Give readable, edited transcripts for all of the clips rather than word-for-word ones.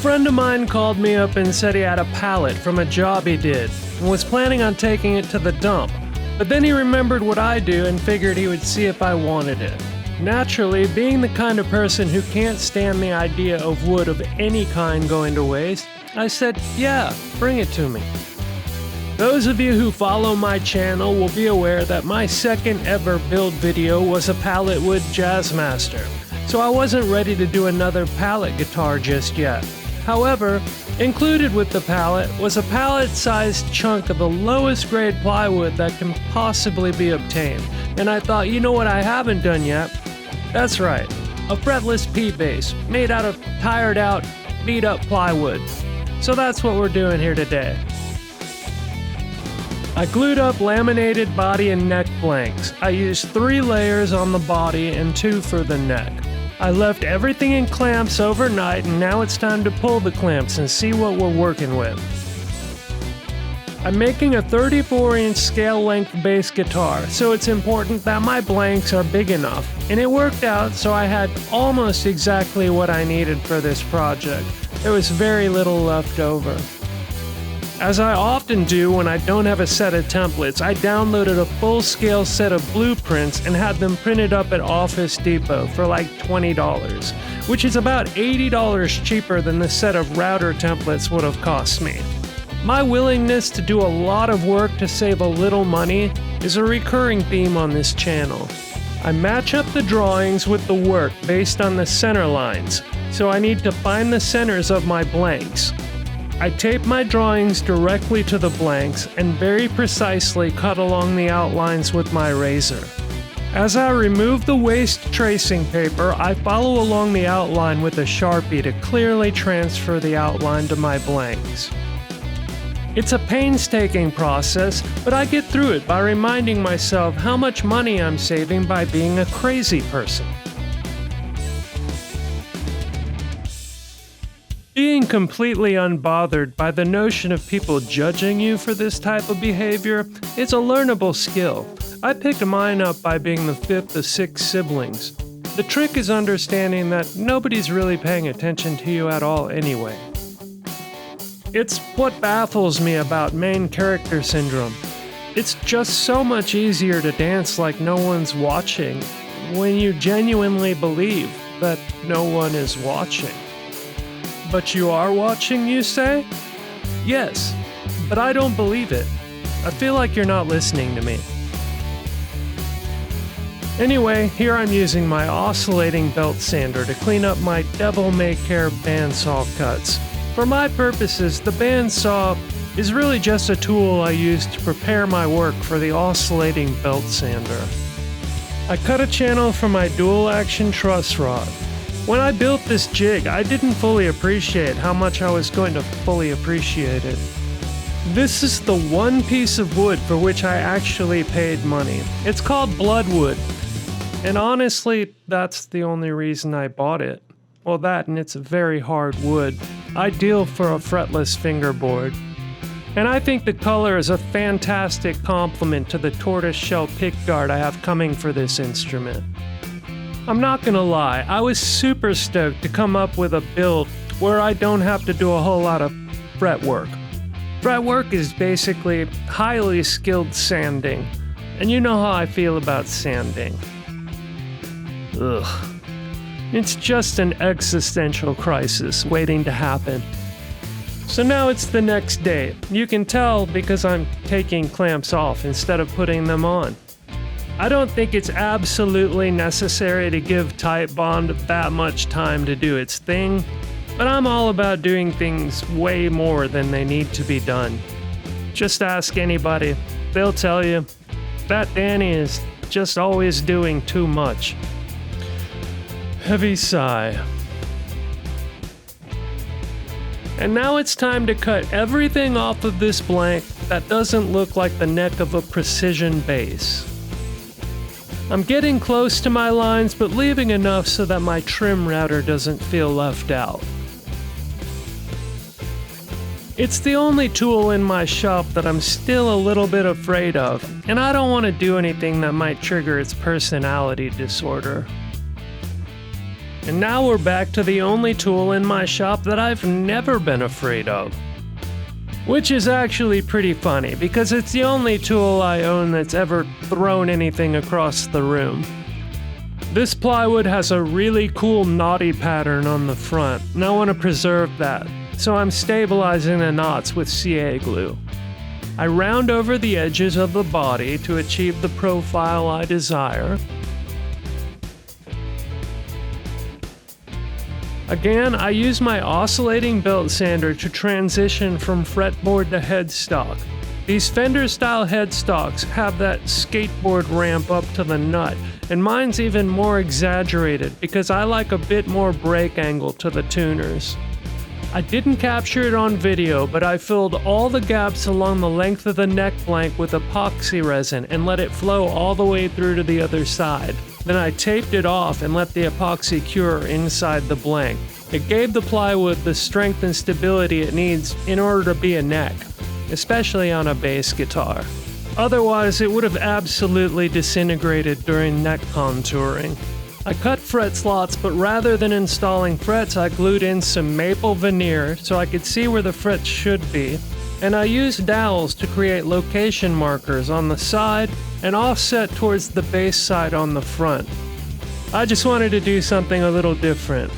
friend of mine called me up and said he had a pallet from a job he did and was planning on taking it to the dump, but then he remembered what I do and figured he would see if I wanted it. Naturally, being the kind of person who can't stand the idea of wood of any kind going to waste, I said, yeah, bring it to me. Those of you who follow my channel will be aware that my second ever build video was a pallet wood Jazzmaster, so I wasn't ready to do another pallet guitar just yet. However, included with the pallet was a pallet-sized chunk of the lowest grade plywood that can possibly be obtained, and I thought, you know what I haven't done yet? That's right, a fretless P-base made out of tired out, beat up plywood. So that's what we're doing here today. I glued up laminated body and neck blanks. I used 3 layers on the body and 2 for the neck. I left everything in clamps overnight, and now it's time to pull the clamps and see what we're working with. I'm making a 34-inch scale length bass guitar, so it's important that my blanks are big enough, and it worked out so I had almost exactly what I needed for this project. There was very little left over. As I often do when I don't have a set of templates, I downloaded a full-scale set of blueprints and had them printed up at Office Depot for like $20, which is about $80 cheaper than the set of router templates would have cost me. My willingness to do a lot of work to save a little money is a recurring theme on this channel. I match up the drawings with the work based on the center lines, so I need to find the centers of my blanks. I tape my drawings directly to the blanks and very precisely cut along the outlines with my razor. As I remove the waste tracing paper, I follow along the outline with a Sharpie to clearly transfer the outline to my blanks. It's a painstaking process, but I get through it by reminding myself how much money I'm saving by being a crazy person. Being completely unbothered by the notion of people judging you for this type of behavior is a learnable skill. I picked mine up by being the 5th of 6 siblings. The trick is understanding that nobody's really paying attention to you at all anyway. It's what baffles me about main character syndrome. It's just so much easier to dance like no one's watching when you genuinely believe that no one is watching. But you are watching, you say? Yes, but I don't believe it. I feel like you're not listening to me. Anyway, here I'm using my oscillating belt sander to clean up my devil-may-care bandsaw cuts. For my purposes, the bandsaw is really just a tool I use to prepare my work for the oscillating belt sander. I cut a channel for my dual-action truss rod. When I built this jig, I didn't fully appreciate how much I was going to fully appreciate it. This is the one piece of wood for which I actually paid money. It's called bloodwood, and honestly, that's the only reason I bought it. Well, that and it's a very hard wood, ideal for a fretless fingerboard. And I think the color is a fantastic complement to the tortoiseshell pickguard I have coming for this instrument. I'm not gonna lie, I was super stoked to come up with a build where I don't have to do a whole lot of fret work. Fret work is basically highly skilled sanding, and you know how I feel about sanding. Ugh. It's just an existential crisis waiting to happen. So now it's the next day. You can tell because I'm taking clamps off instead of putting them on. I don't think it's absolutely necessary to give Titebond that much time to do its thing, but I'm all about doing things way more than they need to be done. Just ask anybody, they'll tell you that Danny is just always doing too much. Heavy sigh. And now it's time to cut everything off of this blank that doesn't look like the neck of a precision bass. I'm getting close to my lines, but leaving enough so that my trim router doesn't feel left out. It's the only tool in my shop that I'm still a little bit afraid of, and I don't want to do anything that might trigger its personality disorder. And now we're back to the only tool in my shop that I've never been afraid of. Which is actually pretty funny, because it's the only tool I own that's ever thrown anything across the room. This plywood has a really cool knotty pattern on the front, and I want to preserve that, so I'm stabilizing the knots with CA glue. I round over the edges of the body to achieve the profile I desire. Again, I use my oscillating belt sander to transition from fretboard to headstock. These Fender-style headstocks have that skateboard ramp up to the nut, and mine's even more exaggerated because I like a bit more break angle to the tuners. I didn't capture it on video, but I filled all the gaps along the length of the neck blank with epoxy resin and let it flow all the way through to the other side. Then I taped it off and let the epoxy cure inside the blank. It gave the plywood the strength and stability it needs in order to be a neck, especially on a bass guitar. Otherwise, it would have absolutely disintegrated during neck contouring. I cut fret slots, but rather than installing frets, I glued in some maple veneer so I could see where the frets should be, and I used dowels to create location markers on the side and offset towards the bass side on the front. I just wanted to do something a little different.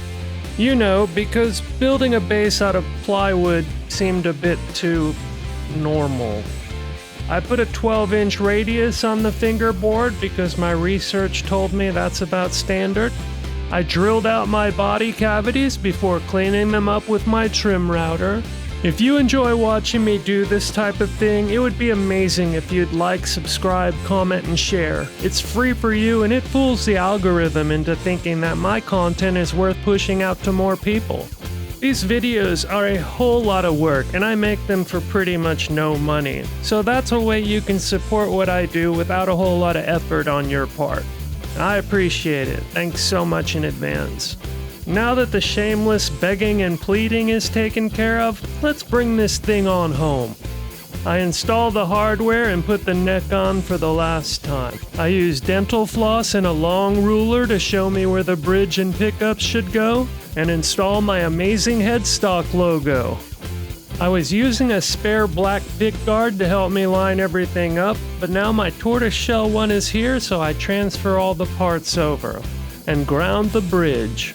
You know, because building a bass out of plywood seemed a bit too normal. I put a 12-inch radius on the fingerboard because my research told me that's about standard. I drilled out my body cavities before cleaning them up with my trim router. If you enjoy watching me do this type of thing, it would be amazing if you'd like, subscribe, comment, and share. It's free for you, and it fools the algorithm into thinking that my content is worth pushing out to more people. These videos are a whole lot of work, and I make them for pretty much no money. So that's a way you can support what I do without a whole lot of effort on your part. I appreciate it. Thanks so much in advance. Now that the shameless begging and pleading is taken care of, let's bring this thing on home. I installed the hardware and put the neck on for the last time. I used dental floss and a long ruler to show me where the bridge and pickups should go, and install my amazing headstock logo. I was using a spare black pickguard to help me line everything up, but now my tortoiseshell one is here, so I transfer all the parts over and ground the bridge.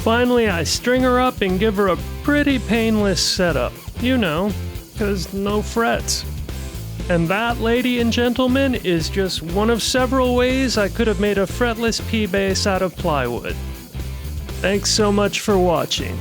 Finally, I string her up and give her a pretty painless setup. You know, 'cause no frets. And that, ladies and gentlemen, is just one of several ways I could have made a fretless P-bass out of plywood. Thanks so much for watching.